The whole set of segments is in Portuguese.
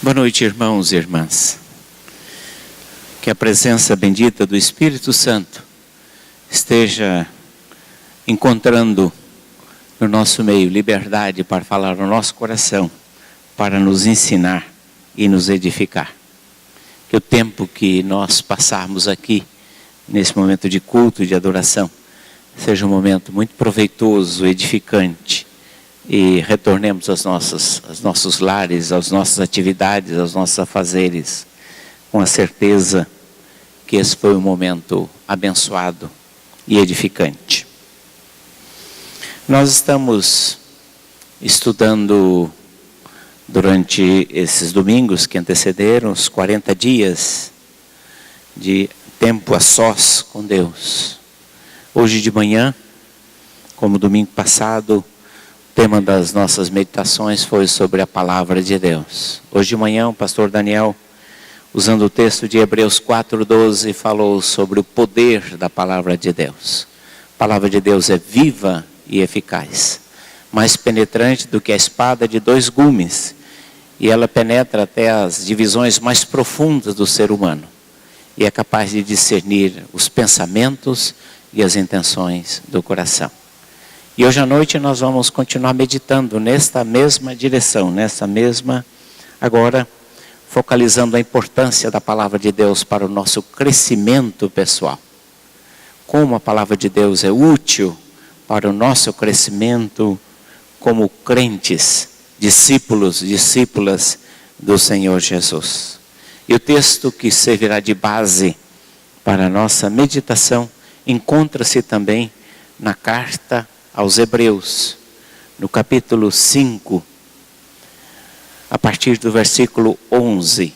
Boa noite, irmãos e irmãs. Que a presença bendita do Espírito Santo esteja encontrando no nosso meio liberdade para falar no nosso coração, para nos ensinar e nos edificar. Que o tempo que nós passarmos aqui, nesse momento de culto e de adoração, seja um momento muito proveitoso, edificante, e retornemos aos nossos lares, às nossas atividades, aos nossos afazeres, com a certeza que esse foi um momento abençoado e edificante. Nós estamos estudando durante esses domingos que antecederam os 40 dias de tempo a sós com Deus. Hoje de manhã, como domingo passado, o tema das nossas meditações foi sobre a palavra de Deus. Hoje de manhã o pastor Daniel, usando o texto de Hebreus 4:12, falou sobre o poder da palavra de Deus. A palavra de Deus é viva e eficaz, mais penetrante do que a espada de 2 gumes, e ela penetra até as divisões mais profundas do ser humano, e é capaz de discernir os pensamentos e as intenções do coração. E hoje à noite nós vamos continuar meditando nesta mesma direção, agora focalizando a importância da palavra de Deus para o nosso crescimento pessoal. Como a palavra de Deus é útil para o nosso crescimento como crentes, discípulas do Senhor Jesus. E o texto que servirá de base para a nossa meditação encontra-se também na carta aos Hebreus, no capítulo 5, a partir do versículo 11,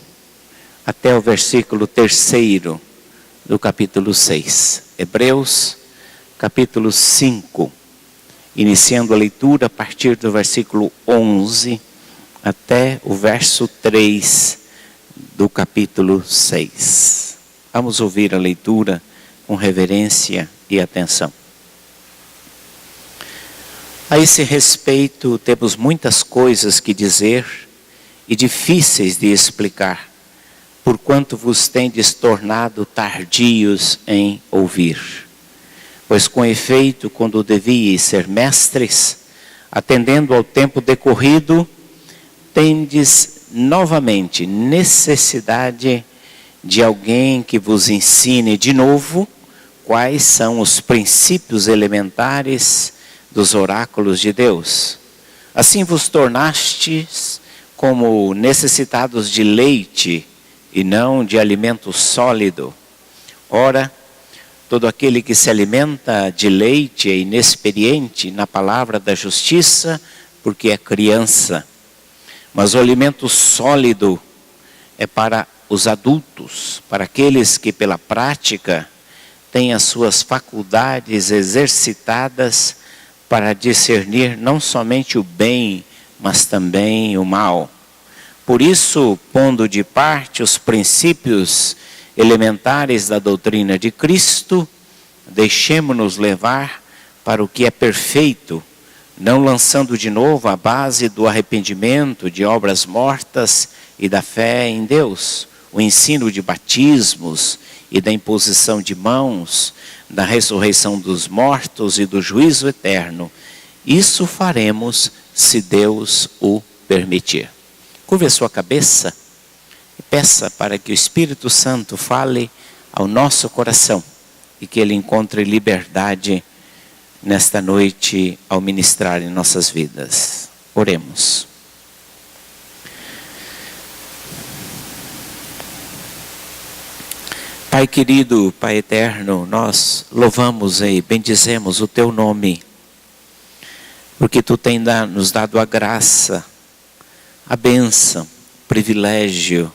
até o versículo 3 do capítulo 6. Hebreus, capítulo 5, iniciando a leitura a partir do versículo 11, até o verso 3 do capítulo 6. Vamos ouvir a leitura com reverência e atenção. A esse respeito, temos muitas coisas que dizer e difíceis de explicar, porquanto vos tendes tornado tardios em ouvir. Pois com efeito, quando devíeis ser mestres, atendendo ao tempo decorrido, tendes novamente necessidade de alguém que vos ensine de novo quais são os princípios elementares dos oráculos de Deus. Assim vos tornastes como necessitados de leite e não de alimento sólido. Ora, todo aquele que se alimenta de leite é inexperiente na palavra da justiça, porque é criança. Mas o alimento sólido é para os adultos, para aqueles que pela prática têm as suas faculdades exercitadas para discernir não somente o bem, mas também o mal. Por isso, pondo de parte os princípios elementares da doutrina de Cristo, deixemo-nos levar para o que é perfeito, não lançando de novo a base do arrependimento de obras mortas e da fé em Deus, o ensino de batismos e da imposição de mãos, da ressurreição dos mortos e do juízo eterno. Isso faremos se Deus o permitir. Curve a sua cabeça e peça para que o Espírito Santo fale ao nosso coração e que Ele encontre liberdade nesta noite ao ministrar em nossas vidas. Oremos. Pai querido, Pai eterno, nós louvamos e bendizemos o Teu nome, porque Tu tens nos dado a graça, a bênção, o privilégio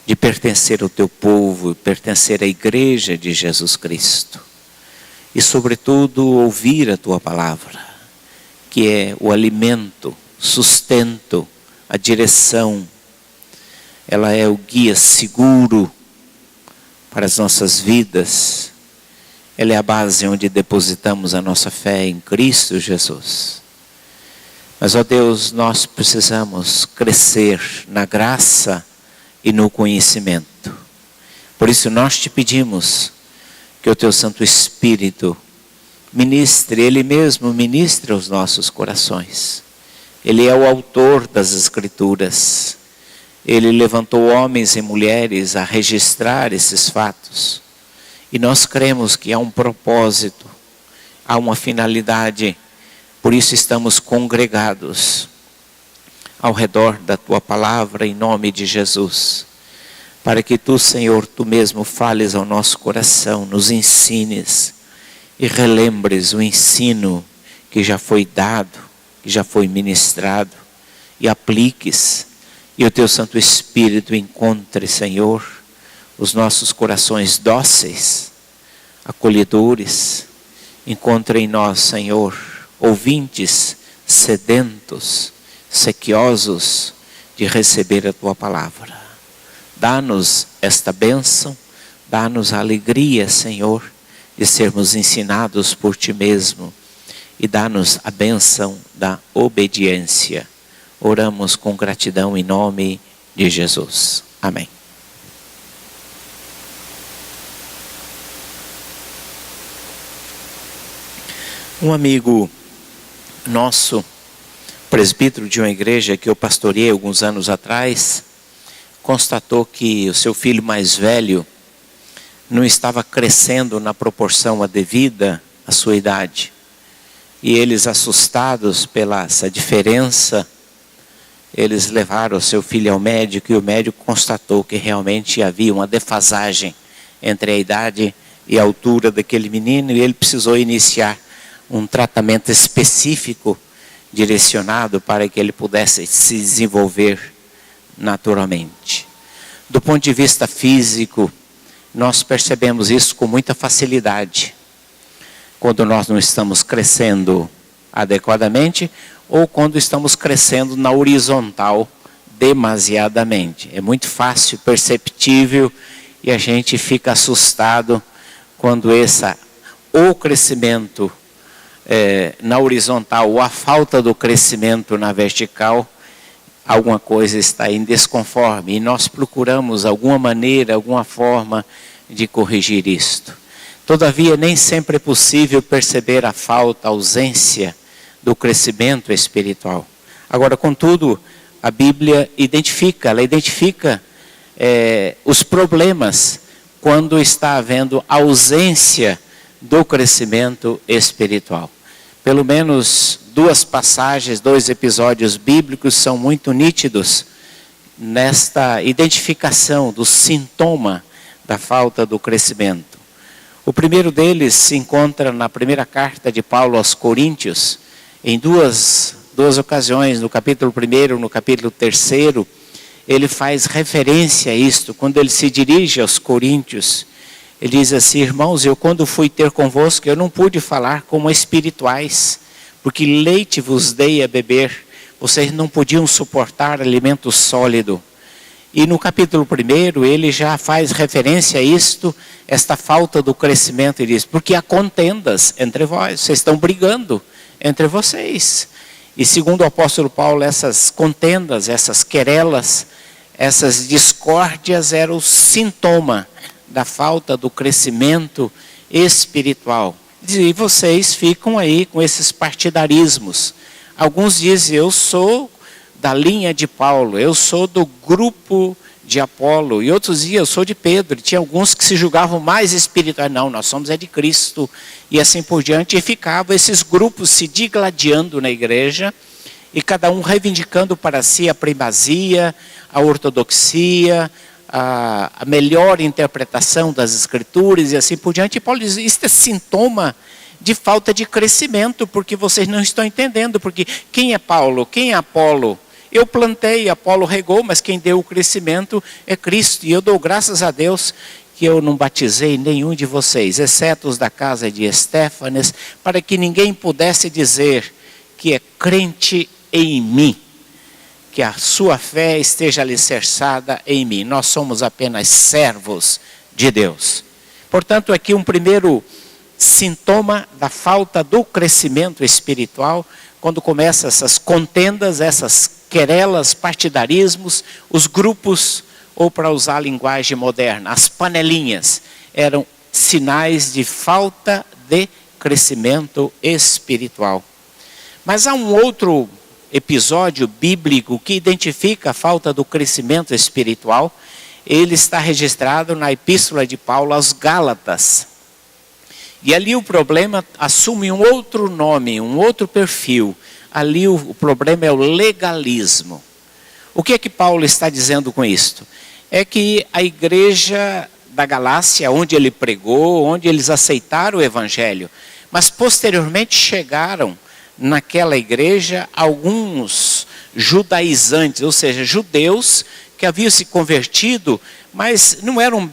de pertencer ao Teu povo, pertencer à igreja de Jesus Cristo. E sobretudo ouvir a Tua palavra, que é o alimento, sustento, a direção. Ela é o guia seguro para as nossas vidas. Ela é a base onde depositamos a nossa fé em Cristo Jesus. Mas, ó Deus, nós precisamos crescer na graça e no conhecimento. Por isso nós te pedimos que o teu Santo Espírito ministre, Ele mesmo ministre aos nossos corações. Ele é o autor das Escrituras. Ele levantou homens e mulheres a registrar esses fatos. E nós cremos que há um propósito, há uma finalidade. Por isso estamos congregados ao redor da tua palavra em nome de Jesus. Para que tu, Senhor, tu mesmo fales ao nosso coração, nos ensines e relembres o ensino que já foi dado, que já foi ministrado, e apliques, e o teu Santo Espírito encontre, Senhor, os nossos corações dóceis, acolhedores. Encontre em nós, Senhor, ouvintes sedentos, sequiosos de receber a tua palavra. Dá-nos esta bênção, dá-nos a alegria, Senhor, de sermos ensinados por ti mesmo, e dá-nos a bênção da obediência. Oramos com gratidão em nome de Jesus. Amém. Um amigo nosso, presbítero de uma igreja que eu pastoreei alguns anos atrás, constatou que o seu filho mais velho não estava crescendo na proporção devida à sua idade. E eles, assustados pela essa diferença, eles levaram o seu filho ao médico, e o médico constatou que realmente havia uma defasagem entre a idade e a altura daquele menino, e ele precisou iniciar um tratamento específico, direcionado para que ele pudesse se desenvolver naturalmente. Do ponto de vista físico, nós percebemos isso com muita facilidade. Quando nós não estamos crescendo adequadamente, ou quando estamos crescendo na horizontal demasiadamente. É muito fácil, perceptível, e a gente fica assustado quando o crescimento na horizontal, ou a falta do crescimento na vertical, alguma coisa está em desconforme, e nós procuramos alguma maneira, alguma forma de corrigir isto. Todavia, nem sempre é possível perceber a falta, a ausência do crescimento espiritual. Agora, contudo, a Bíblia identifica os problemas quando está havendo ausência do crescimento espiritual. Pelo menos 2 passagens, 2 episódios bíblicos são muito nítidos nesta identificação do sintoma da falta do crescimento. O primeiro deles se encontra na primeira carta de Paulo aos Coríntios, em duas ocasiões, no capítulo 1, no capítulo 3, ele faz referência a isto, quando ele se dirige aos Coríntios. Ele diz assim: irmãos, eu quando fui ter convosco, eu não pude falar como espirituais, porque leite vos dei a beber, vocês não podiam suportar alimento sólido. E no capítulo 1, ele já faz referência a isto, esta falta do crescimento, e diz: porque há contendas entre vós, vocês estão brigando entre vocês. E segundo o apóstolo Paulo, essas contendas, essas querelas, essas discórdias eram o sintoma da falta do crescimento espiritual. E vocês ficam aí com esses partidarismos. Alguns dizem: eu sou da linha de Paulo, eu sou do grupo de Apolo, e outros diziam: eu sou de Pedro. E tinha alguns que se julgavam mais espirituais. Não, nós somos de Cristo, e assim por diante. E ficavam esses grupos se digladiando na igreja, e cada um reivindicando para si a primazia, a ortodoxia, a melhor interpretação das Escrituras, e assim por diante. E Paulo diz: isto é sintoma de falta de crescimento, porque vocês não estão entendendo. Porque quem é Paulo? Quem é Apolo? Eu plantei, Apolo regou, mas quem deu o crescimento é Cristo. E eu dou graças a Deus que eu não batizei nenhum de vocês, exceto os da casa de Estéfanes, para que ninguém pudesse dizer que é crente em mim, que a sua fé esteja alicerçada em mim. Nós somos apenas servos de Deus. Portanto, aqui um primeiro sintoma da falta do crescimento espiritual, quando começam essas contendas, essas querelas, partidarismos, os grupos, ou para usar a linguagem moderna, as panelinhas, eram sinais de falta de crescimento espiritual. Mas há um outro episódio bíblico que identifica a falta do crescimento espiritual. Ele está registrado na Epístola de Paulo aos Gálatas. E ali o problema assume um outro nome, um outro perfil. Ali o problema é o legalismo. O que é que Paulo está dizendo com isto? É que a igreja da Galácia, onde ele pregou, onde eles aceitaram o evangelho, mas posteriormente chegaram naquela igreja alguns judaizantes, ou seja, judeus que haviam se convertido, mas não eram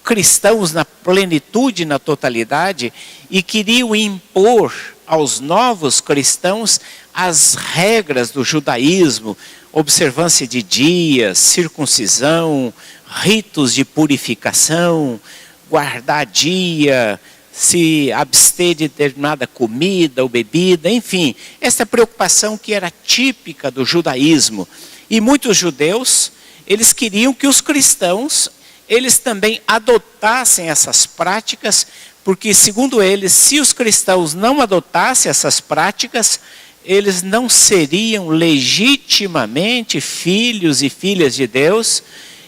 cristãos na plenitude, na totalidade, e queriam impor aos novos cristãos as regras do judaísmo, observância de dias, circuncisão, ritos de purificação, guardar dia, se abster de determinada comida ou bebida, enfim, essa preocupação que era típica do judaísmo. E muitos judeus, eles queriam que os cristãos, eles também adotassem essas práticas, porque segundo eles, se os cristãos não adotassem essas práticas, eles não seriam legitimamente filhos e filhas de Deus,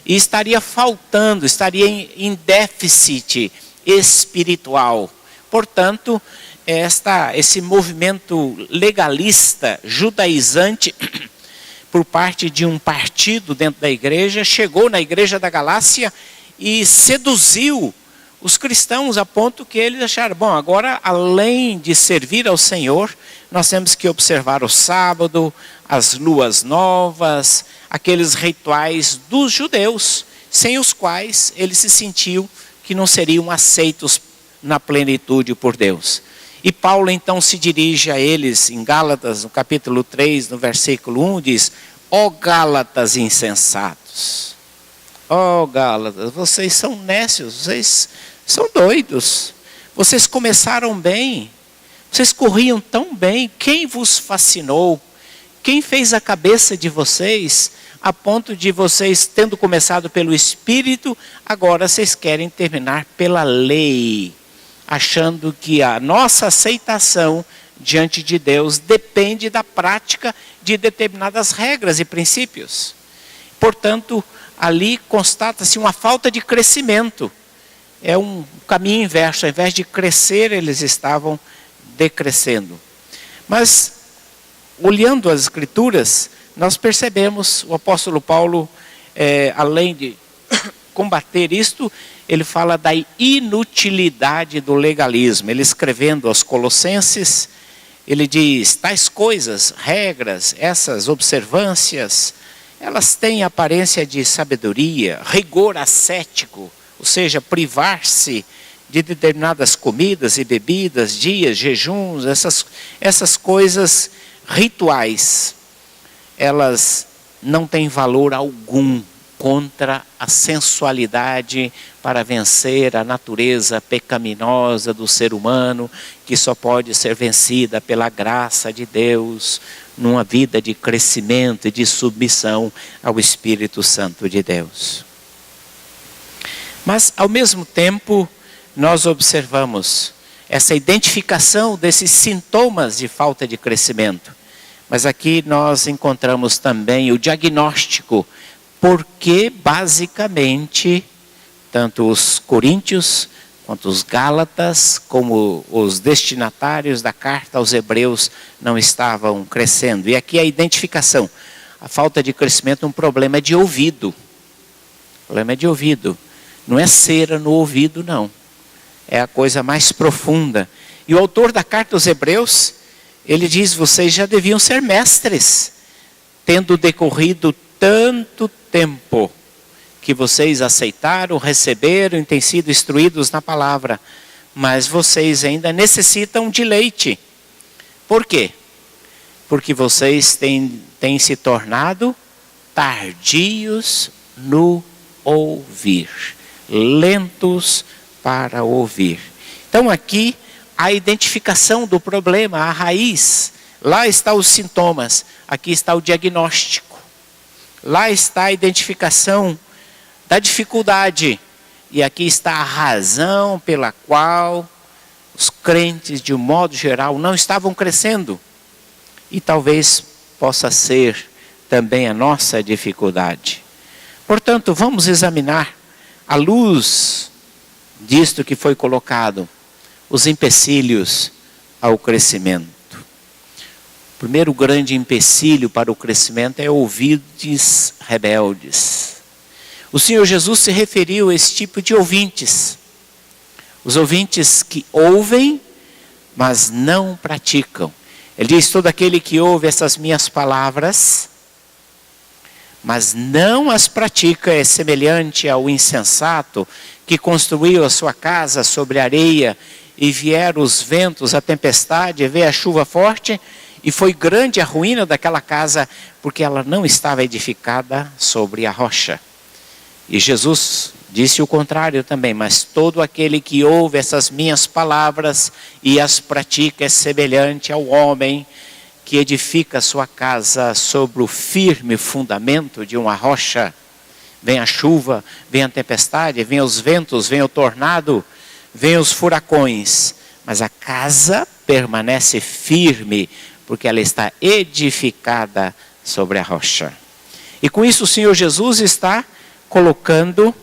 e estaria faltando, estaria em déficit espiritual. Portanto, esse movimento legalista, judaizante, por parte de um partido dentro da igreja, chegou na igreja da Galácia e seduziu os cristãos a ponto que eles acharam, bom, agora além de servir ao Senhor, nós temos que observar o sábado, as luas novas, aqueles rituais dos judeus, sem os quais eles se sentiam que não seriam aceitos na plenitude por Deus. E Paulo então se dirige a eles em Gálatas, no capítulo 3, no versículo 1, diz: ó Gálatas insensatos, ó Gálatas, vocês são nécios, vocês são doidos, vocês começaram bem, vocês corriam tão bem, quem vos fascinou? Quem fez a cabeça de vocês, a ponto de vocês, tendo começado pelo Espírito, agora vocês querem terminar pela lei, achando que a nossa aceitação diante de Deus depende da prática de determinadas regras e princípios. Portanto, ali constata-se uma falta de crescimento. É um caminho inverso, ao invés de crescer, eles estavam decrescendo. Mas, olhando as Escrituras, nós percebemos, o apóstolo Paulo, além de combater isto, ele fala da inutilidade do legalismo. Ele escrevendo aos Colossenses, ele diz, tais coisas, regras, essas observâncias, elas têm aparência de sabedoria, rigor ascético, ou seja, privar-se de determinadas comidas e bebidas, dias, jejuns, essas coisas rituais, elas não têm valor algum contra a sensualidade para vencer a natureza pecaminosa do ser humano, que só pode ser vencida pela graça de Deus, numa vida de crescimento e de submissão ao Espírito Santo de Deus. Mas, ao mesmo tempo, nós observamos essa identificação desses sintomas de falta de crescimento. Mas aqui nós encontramos também o diagnóstico, porque basicamente, tanto os coríntios, quanto os gálatas, como os destinatários da carta aos hebreus não estavam crescendo. E aqui a identificação, a falta de crescimento é um problema de ouvido. O problema é de ouvido. Não é cera no ouvido, não. É a coisa mais profunda. E o autor da carta aos hebreus, ele diz, vocês já deviam ser mestres, tendo decorrido tanto tempo que vocês aceitaram, receberam e têm sido instruídos na palavra. Mas vocês ainda necessitam de leite. Por quê? Porque vocês têm se tornado tardios no ouvir. Lentos para ouvir. Então aqui a identificação do problema, a raiz Lá está os sintomas, aqui está o diagnóstico. Lá está a identificação da dificuldade. E aqui está a razão pela qual os crentes, de um modo geral, não estavam crescendo. E talvez possa ser também a nossa dificuldade. Portanto, vamos examinar, à luz disto que foi colocado, os empecilhos ao crescimento. O primeiro grande empecilho para o crescimento é ouvidos rebeldes. O Senhor Jesus se referiu a esse tipo de ouvintes. Os ouvintes que ouvem, mas não praticam. Ele diz, todo aquele que ouve essas minhas palavras, mas não as pratica, é semelhante ao insensato que construiu a sua casa sobre areia, e vieram os ventos, a tempestade, e veio a chuva forte, e foi grande a ruína daquela casa, porque ela não estava edificada sobre a rocha. E Jesus disse o contrário também, mas todo aquele que ouve essas minhas palavras e as pratica é semelhante ao homem que edifica sua casa sobre o firme fundamento de uma rocha. Vem a chuva, vem a tempestade, vem os ventos, vem o tornado, vem os furacões, mas a casa permanece firme, porque ela está edificada sobre a rocha. E com isso o Senhor Jesus está colocando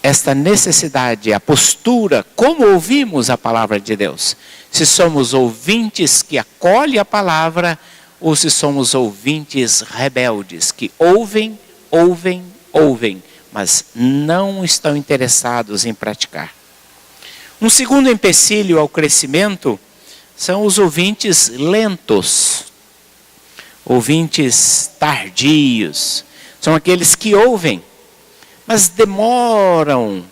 esta necessidade, a postura, como ouvimos a palavra de Deus. Se somos ouvintes que acolhem a palavra, ou se somos ouvintes rebeldes, que ouvem, mas não estão interessados em praticar. Um segundo empecilho ao crescimento são os ouvintes lentos, ouvintes tardios. São aqueles que ouvem, mas demoram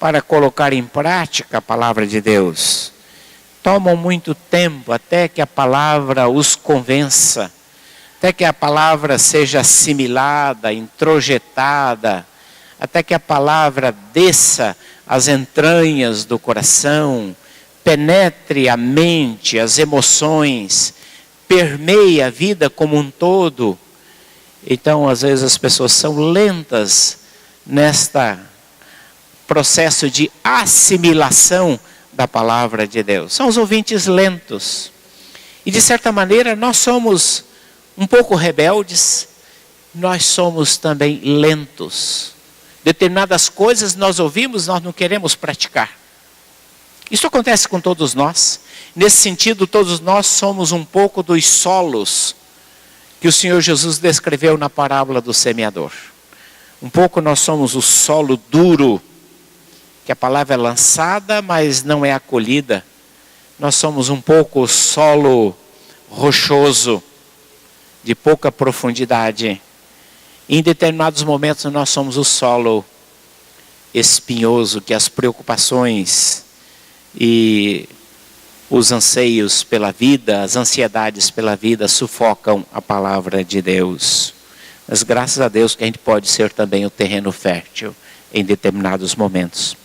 para colocar em prática a palavra de Deus. Tomam muito tempo até que a palavra os convença, até que a palavra seja assimilada, introjetada, até que a palavra desça às entranhas do coração, penetre a mente, as emoções, permeie a vida como um todo. Então, às vezes as pessoas são lentas nesta processo de assimilação da palavra de Deus. São os ouvintes lentos. E de certa maneira nós somos um pouco rebeldes, nós somos também lentos. Determinadas coisas nós ouvimos, nós não queremos praticar. Isso acontece com todos nós. Nesse sentido, todos nós somos um pouco dos solos que o Senhor Jesus descreveu na parábola do semeador. Um pouco nós somos o solo duro, que a palavra é lançada, mas não é acolhida. Nós somos um pouco o solo rochoso, de pouca profundidade. Em determinados momentos nós somos o solo espinhoso, que as preocupações e os anseios pela vida, as ansiedades pela vida sufocam a palavra de Deus. Mas graças a Deus que a gente pode ser também o terreno fértil em determinados momentos.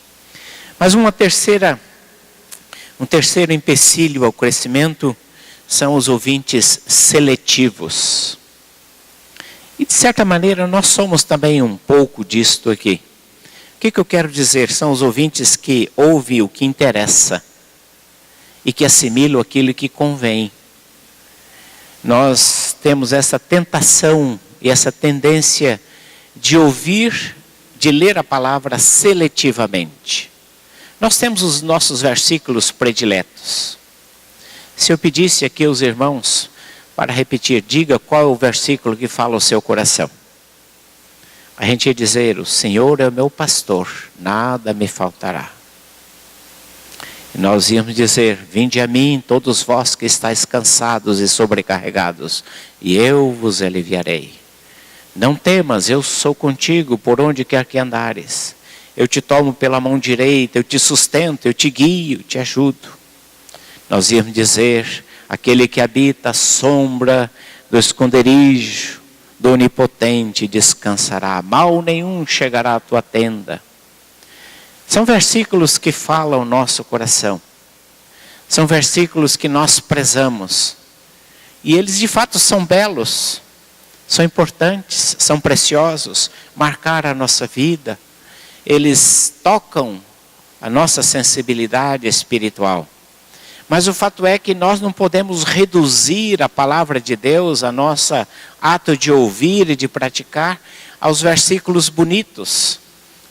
Mas um terceiro empecilho ao crescimento são os ouvintes seletivos. E de certa maneira nós somos também um pouco disto aqui. O que eu quero dizer? São os ouvintes que ouvem o que interessa e que assimilam aquilo que convém. Nós temos essa tentação e essa tendência de ouvir, de ler a palavra seletivamente. Nós temos os nossos versículos prediletos. Se eu pedisse aqui aos irmãos para repetir, diga qual é o versículo que fala o seu coração. A gente ia dizer, o Senhor é o meu pastor, nada me faltará. E nós íamos dizer, vinde a mim todos vós que estáis cansados e sobrecarregados, e eu vos aliviarei. Não temas, eu sou contigo por onde quer que andares. Eu te tomo pela mão direita, eu te sustento, eu te guio, te ajudo. Nós íamos dizer, aquele que habita a sombra do esconderijo do Onipotente descansará, mal nenhum chegará à tua tenda. São versículos que falam o nosso coração. São versículos que nós prezamos. E eles de fato são belos, são importantes, são preciosos, marcaram a nossa vida. Eles tocam a nossa sensibilidade espiritual. Mas o fato é que nós não podemos reduzir a palavra de Deus, a nosso ato de ouvir e de praticar, aos versículos bonitos.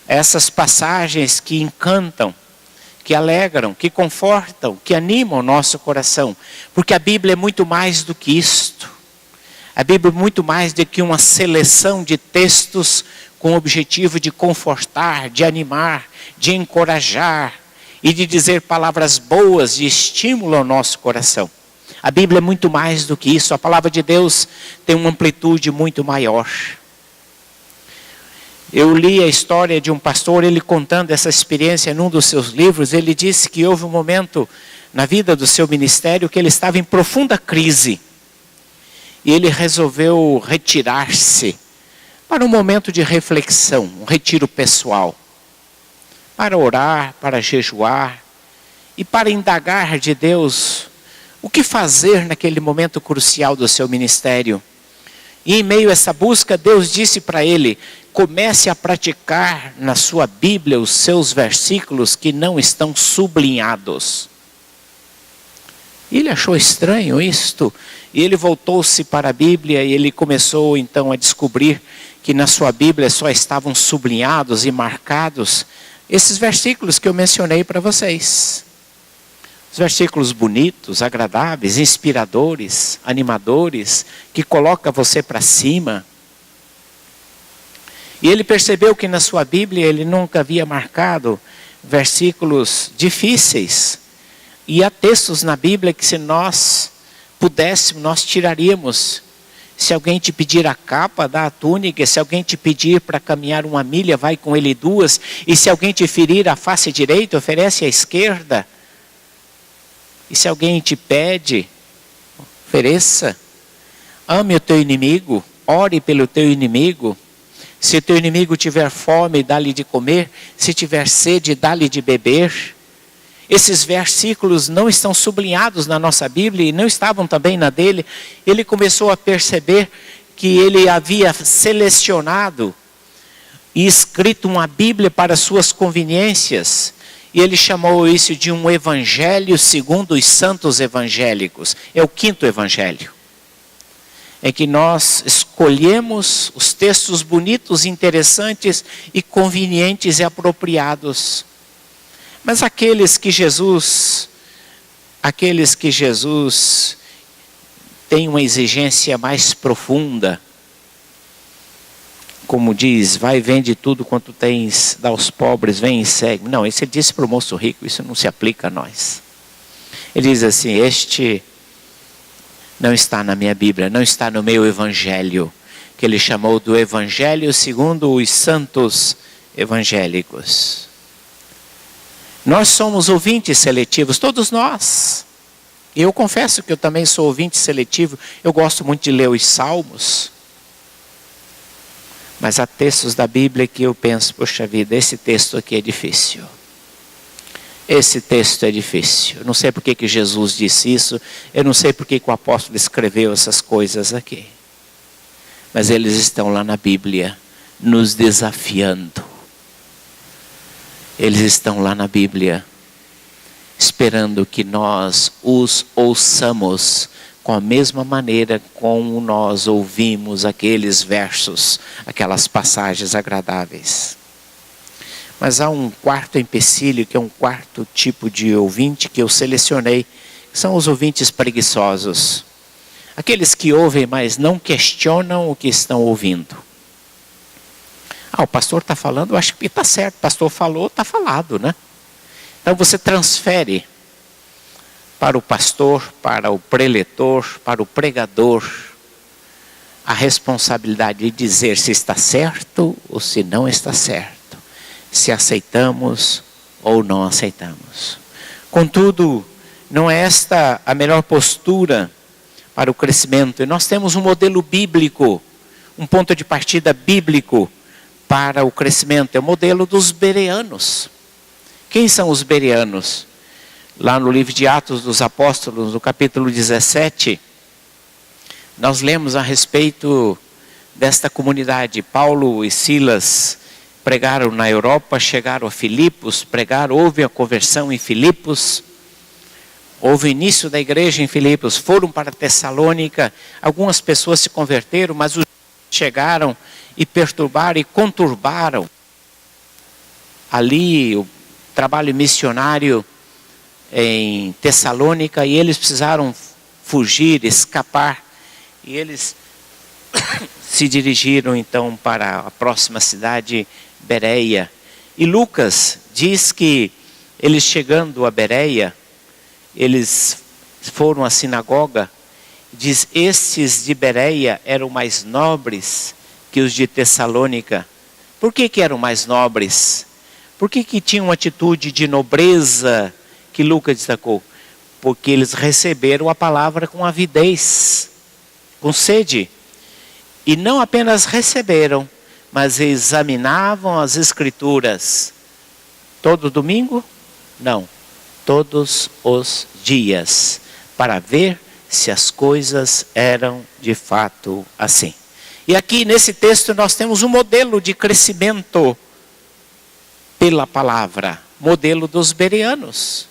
Essas passagens que encantam, que alegram, que confortam, que animam o nosso coração. Porque a Bíblia é muito mais do que isto. A Bíblia é muito mais do que uma seleção de textos com o objetivo de confortar, de animar, de encorajar e de dizer palavras boas de estímulo ao nosso coração. A Bíblia é muito mais do que isso. A palavra de Deus tem uma amplitude muito maior. Eu li a história de um pastor, ele contando essa experiência num dos seus livros. Ele disse que houve um momento na vida do seu ministério que ele estava em profunda crise. E ele resolveu retirar-se para um momento de reflexão, um retiro pessoal. Para orar, para jejuar e para indagar de Deus o que fazer naquele momento crucial do seu ministério. E em meio a essa busca, Deus disse para ele: comece a praticar na sua Bíblia os seus versículos que não estão sublinhados. E ele achou estranho isto, e ele voltou-se para a Bíblia e ele começou então a descobrir que na sua Bíblia só estavam sublinhados e marcados esses versículos que eu mencionei para vocês. Os versículos bonitos, agradáveis, inspiradores, animadores, que colocam você para cima. E ele percebeu que na sua Bíblia ele nunca havia marcado versículos difíceis. E há textos na Bíblia que se nós pudéssemos, nós tiraríamos. Se alguém te pedir a capa, dá a túnica. Se alguém te pedir para caminhar 1 milha, vai com ele 2. E se alguém te ferir a face direita, oferece a esquerda. E se alguém te pede, ofereça. Ame o teu inimigo, ore pelo teu inimigo. Se o teu inimigo tiver fome, dá-lhe de comer. Se tiver sede, dá-lhe de beber. Esses versículos não estão sublinhados na nossa Bíblia e não estavam também na dele. Ele começou a perceber que ele havia selecionado e escrito uma Bíblia para suas conveniências. E ele chamou isso de um evangelho segundo os santos evangélicos. É o 5º evangelho. Em que nós escolhemos os textos bonitos, interessantes e convenientes e apropriados. Mas aqueles que Jesus tem uma exigência mais profunda, como diz, vai e vende tudo quanto tens, dá aos pobres, vem e segue. Não, isso ele disse para o moço rico, isso não se aplica a nós. Ele diz assim: este não está na minha Bíblia, não está no meu evangelho, que ele chamou do evangelho segundo os santos evangélicos. Nós somos ouvintes seletivos, todos nós. E eu confesso que eu também sou ouvinte seletivo. Eu gosto muito de ler os salmos. Mas há textos da Bíblia que eu penso, poxa vida, esse texto aqui é difícil. Esse texto é difícil. Eu não sei por que Jesus disse isso. Eu não sei por que o apóstolo escreveu essas coisas aqui. Mas eles estão lá na Bíblia, nos desafiando. Eles estão lá na Bíblia, esperando que nós os ouçamos com a mesma maneira como nós ouvimos aqueles versos, aquelas passagens agradáveis. Mas há um quarto empecilho, que é um quarto tipo de ouvinte que eu selecionei, que são os ouvintes preguiçosos. Aqueles que ouvem, mas não questionam o que estão ouvindo. O pastor está falando, eu acho que está certo. O pastor falou, está falado, né? Então você transfere para o pastor, para o preletor, para o pregador, a responsabilidade de dizer se está certo ou se não está certo. Se aceitamos ou não aceitamos. Contudo, não é esta a melhor postura para o crescimento. E nós temos um modelo bíblico, um ponto de partida bíblico para o crescimento. É o modelo dos bereanos. Quem são os bereanos? Lá no livro de Atos dos Apóstolos, no capítulo 17, nós lemos a respeito desta comunidade. Paulo e Silas pregaram na Europa, chegaram a Filipos, pregaram, houve a conversão em Filipos, houve o início da igreja em Filipos, foram para Tessalônica, algumas pessoas se converteram, mas os chegaram e perturbaram e conturbaram ali o trabalho missionário em Tessalônica, e eles precisaram fugir, escapar, e eles se dirigiram então para a próxima cidade, Bereia. E Lucas diz que eles chegando a Bereia, eles foram à sinagoga, diz, estes de Bereia eram mais nobres que os de Tessalônica. Por que eram mais nobres? Por que tinham uma atitude de nobreza que Lucas destacou? Porque eles receberam a palavra com avidez, com sede. E não apenas receberam, mas examinavam as escrituras. Todo domingo? Não. Todos os dias. Para ver se as coisas eram de fato assim. E aqui nesse texto nós temos um modelo de crescimento pela palavra. Modelo dos bereanos.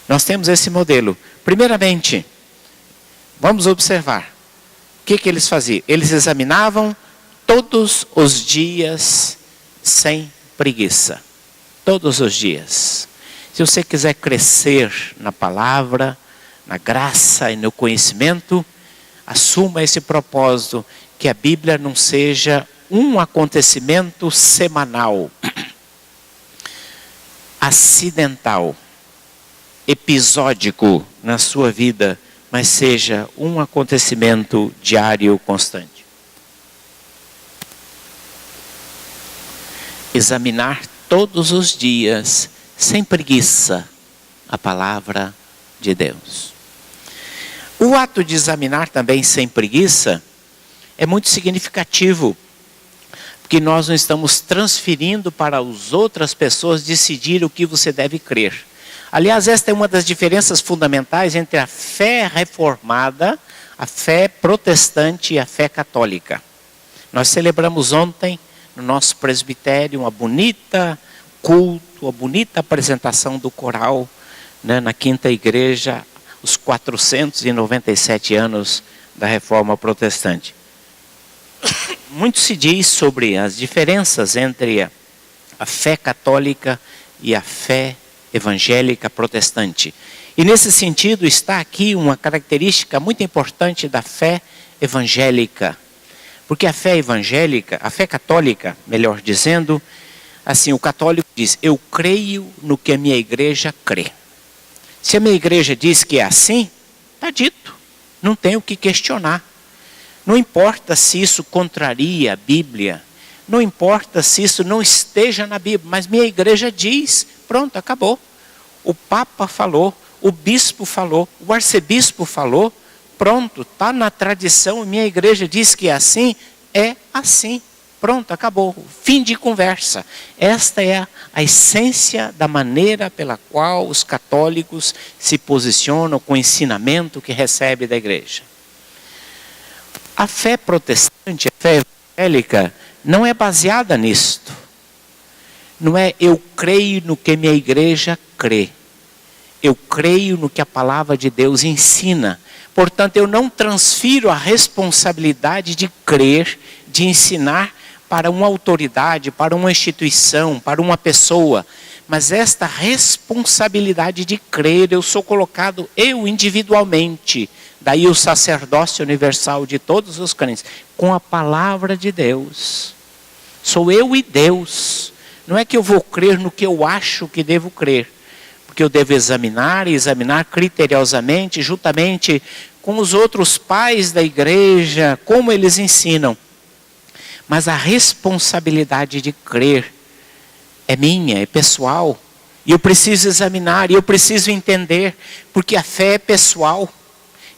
Nós temos esse modelo. Primeiramente, vamos observar. O que eles faziam? Eles examinavam todos os dias sem preguiça. Todos os dias. Se você quiser crescer na palavra, na graça e no conhecimento, assuma esse propósito, que a Bíblia não seja um acontecimento semanal, acidental, episódico na sua vida, mas seja um acontecimento diário constante. Examinar todos os dias, sem preguiça, a palavra de Deus. O ato de examinar também sem preguiça é muito significativo, porque nós não estamos transferindo para as outras pessoas decidir o que você deve crer. Aliás, esta é uma das diferenças fundamentais entre a fé reformada, a fé protestante e a fé católica. Nós celebramos ontem, no nosso presbitério, uma bonita culto, uma bonita apresentação do coral, né, na quinta igreja, os 497 anos da Reforma Protestante. Muito se diz sobre as diferenças entre a fé católica e a fé evangélica protestante. E nesse sentido está aqui uma característica muito importante da fé evangélica. Porque a fé evangélica, a fé católica, melhor dizendo, assim, o católico diz, eu creio no que a minha igreja crê. Se a minha igreja diz que é assim, está dito, não tem o que questionar. Não importa se isso contraria a Bíblia, não importa se isso não esteja na Bíblia, mas minha igreja diz, pronto, acabou. O Papa falou, o Bispo falou, o Arcebispo falou, pronto, está na tradição, minha igreja diz que é assim, pronto, acabou, fim de conversa. Esta é a essência da maneira pela qual os católicos se posicionam com o ensinamento que recebe da igreja. A fé protestante, a fé evangélica, não é baseada nisto. Não é eu creio no que minha igreja crê. Eu creio no que a palavra de Deus ensina. Portanto, eu não transfiro a responsabilidade de crer, de ensinar para uma autoridade, para uma instituição, para uma pessoa. Mas esta responsabilidade de crer, eu sou colocado eu individualmente. Daí o sacerdócio universal de todos os crentes, com a palavra de Deus. Sou eu e Deus. Não é que eu vou crer no que eu acho que devo crer. Porque eu devo examinar e examinar criteriosamente, juntamente com os outros pais da igreja, como eles ensinam. Mas a responsabilidade de crer é minha, é pessoal. E eu preciso examinar, e eu preciso entender, porque a fé é pessoal.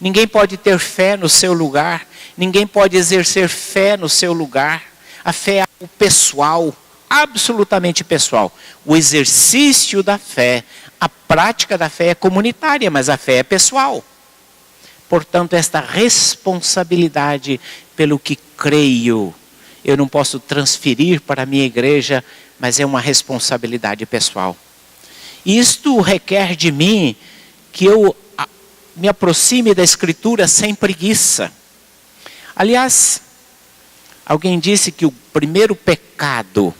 Ninguém pode ter fé no seu lugar, ninguém pode exercer fé no seu lugar. A fé é algo pessoal, absolutamente pessoal. O exercício da fé, a prática da fé é comunitária, mas a fé é pessoal. Portanto, esta responsabilidade pelo que creio, eu não posso transferir para a minha igreja, mas é uma responsabilidade pessoal. Isto requer de mim que eu me aproxime da Escritura sem preguiça. Aliás, alguém disse que o primeiro pecado,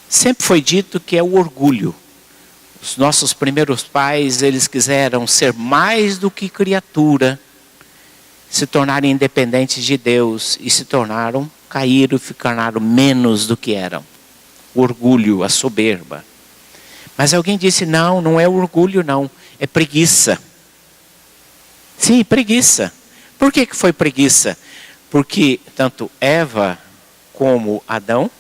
sempre foi dito que é o orgulho. Os nossos primeiros pais, eles quiseram ser mais do que criatura, se tornarem independentes de Deus e se tornaram, caíram e ficaram menos do que eram. O orgulho, a soberba. Mas alguém disse, não, não é orgulho não, é preguiça. Sim, preguiça. Por que foi preguiça? Porque tanto Eva como Adão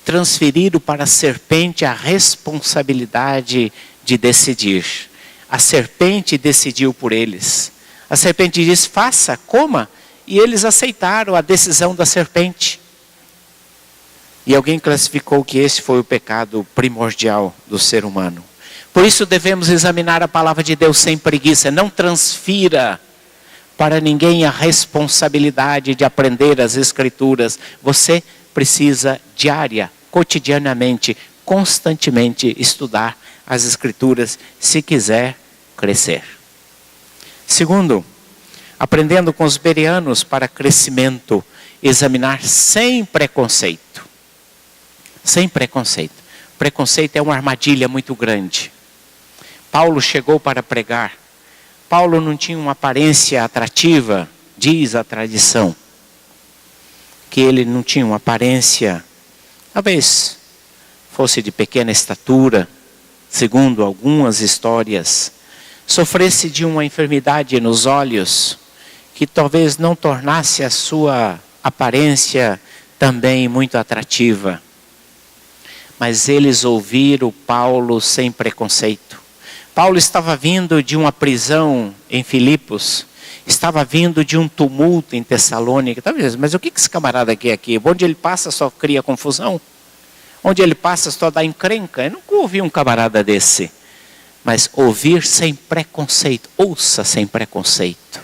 transferiram para a serpente a responsabilidade de decidir. A serpente decidiu por eles. A serpente disse, faça, coma. E eles aceitaram a decisão da serpente. E alguém classificou que esse foi o pecado primordial do ser humano. Por isso devemos examinar a palavra de Deus sem preguiça. Não transfira para ninguém a responsabilidade de aprender as Escrituras. Você precisa cotidianamente, constantemente estudar as Escrituras se quiser crescer. Segundo, aprendendo com os bereanos para crescimento, examinar sem preconceito. Sem preconceito. Preconceito é uma armadilha muito grande. Paulo chegou para pregar. Paulo não tinha uma aparência atrativa, diz a tradição. Que ele não tinha uma aparência, talvez fosse de pequena estatura, segundo algumas histórias. Sofresse de uma enfermidade nos olhos, que talvez não tornasse a sua aparência também muito atrativa. Mas eles ouviram Paulo sem preconceito. Paulo estava vindo de uma prisão em Filipos, estava vindo de um tumulto em Tessalônica. Talvez, mas o que esse camarada aqui? Onde ele passa só cria confusão? Onde ele passa só dá encrenca? Eu nunca ouvi um camarada desse. Mas ouvir sem preconceito, ouça sem preconceito.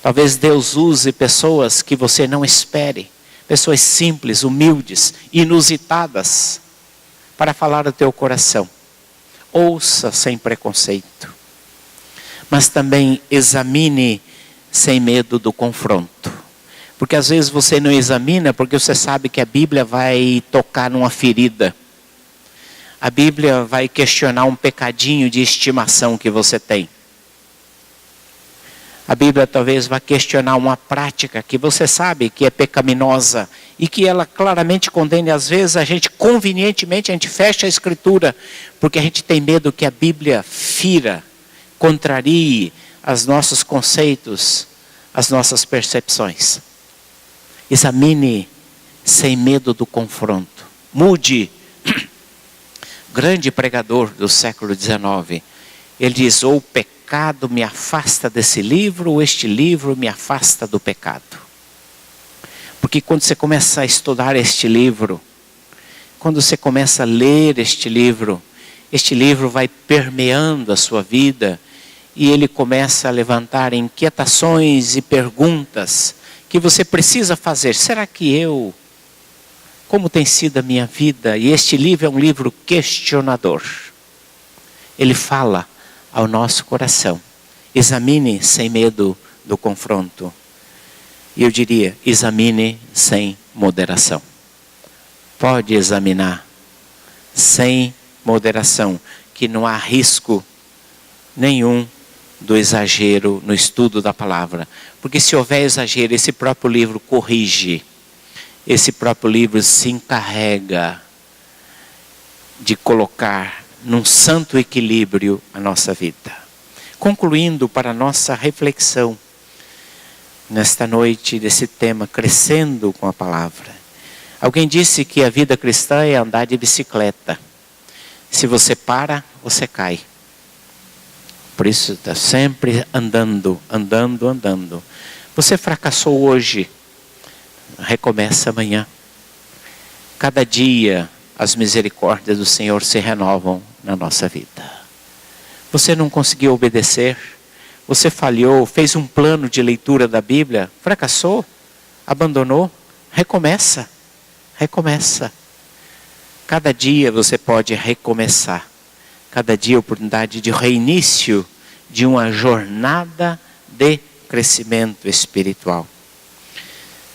Talvez Deus use pessoas que você não espere. Pessoas simples, humildes, inusitadas, para falar do teu coração. Ouça sem preconceito. Mas também examine sem medo do confronto. Porque às vezes você não examina porque você sabe que a Bíblia vai tocar numa ferida. A Bíblia vai questionar um pecadinho de estimação que você tem. A Bíblia talvez vai questionar uma prática que você sabe que é pecaminosa e que ela claramente condena. Às vezes a gente convenientemente fecha a Escritura porque a gente tem medo que a Bíblia fira, contrarie os nossos conceitos, as nossas percepções. Examine sem medo do confronto. Mude. Grande pregador do século XIX. Ele diz, ou o pecado me afasta desse livro, ou este livro me afasta do pecado. Porque quando você começa a estudar este livro, quando você começa a ler este livro vai permeando a sua vida, e ele começa a levantar inquietações e perguntas que você precisa fazer. Será que como tem sido a minha vida? E este livro é um livro questionador. Ele fala ao nosso coração. Examine sem medo do confronto. E eu diria, examine sem moderação. Pode examinar sem moderação, que não há risco nenhum do exagero no estudo da palavra. Porque se houver exagero, esse próprio livro corrige. Esse próprio livro se encarrega de colocar num santo equilíbrio a nossa vida. Concluindo para a nossa reflexão nesta noite desse tema, crescendo com a palavra. Alguém disse que a vida cristã é andar de bicicleta. Se você para, você cai. Por isso está sempre andando. Você fracassou hoje, recomeça amanhã. Cada dia as misericórdias do Senhor se renovam na nossa vida. Você não conseguiu obedecer? Você falhou, fez um plano de leitura da Bíblia, fracassou, abandonou? Recomeça, recomeça. Cada dia você pode recomeçar. Cada dia é oportunidade de reinício de uma jornada de crescimento espiritual.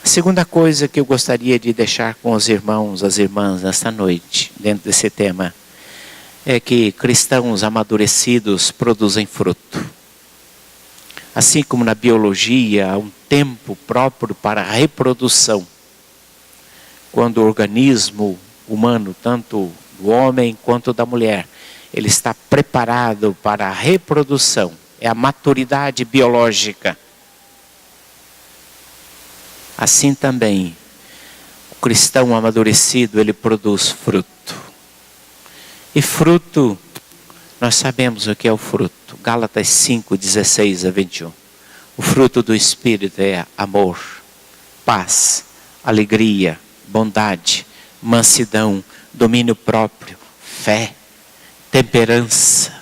A segunda coisa que eu gostaria de deixar com os irmãos, as irmãs, nesta noite, dentro desse tema, é que cristãos amadurecidos produzem fruto. Assim como na biologia há um tempo próprio para a reprodução. Quando o organismo humano, tanto do homem quanto da mulher, ele está preparado para a reprodução. É a maturidade biológica. Assim também, o cristão amadurecido, ele produz fruto. E fruto, nós sabemos o que é o fruto. Gálatas 5, 16 a 21. O fruto do Espírito é amor, paz, alegria, bondade, mansidão, domínio próprio, fé, temperança.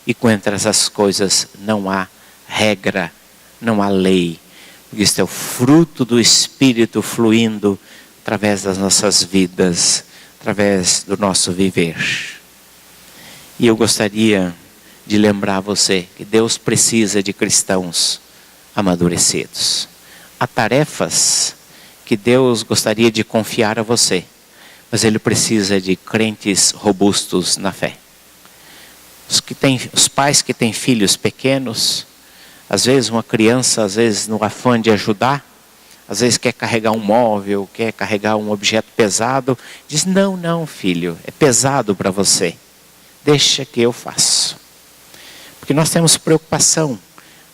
E contra essas coisas não há regra, não há lei. Porque isso é o fruto do Espírito fluindo através das nossas vidas, através do nosso viver. E eu gostaria de lembrar você que Deus precisa de cristãos amadurecidos. Há tarefas que Deus gostaria de confiar a você, mas Ele precisa de crentes robustos na fé. Os pais que têm filhos pequenos, às vezes uma criança, às vezes no afã de ajudar, às vezes quer carregar um móvel, quer carregar um objeto pesado, diz, não filho, é pesado para você, deixa que eu faço. Porque nós temos preocupação,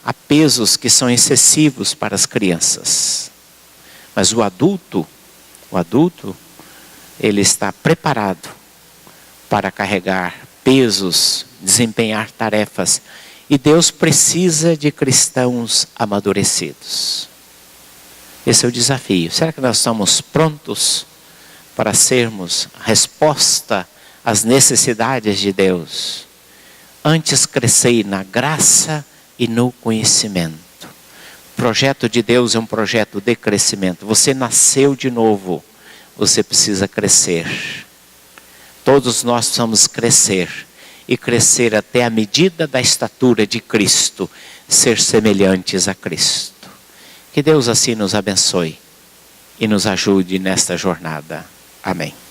há pesos que são excessivos para as crianças. Mas o adulto, ele está preparado para carregar pesos, desempenhar tarefas. E Deus precisa de cristãos amadurecidos. Esse é o desafio. Será que nós estamos prontos para sermos resposta às necessidades de Deus? Antes crescei na graça e no conhecimento. O projeto de Deus é um projeto de crescimento. Você nasceu de novo. Você precisa crescer. Todos nós precisamos crescer. E crescer até a medida da estatura de Cristo. Ser semelhantes a Cristo. Que Deus assim nos abençoe. E nos ajude nesta jornada. Amém.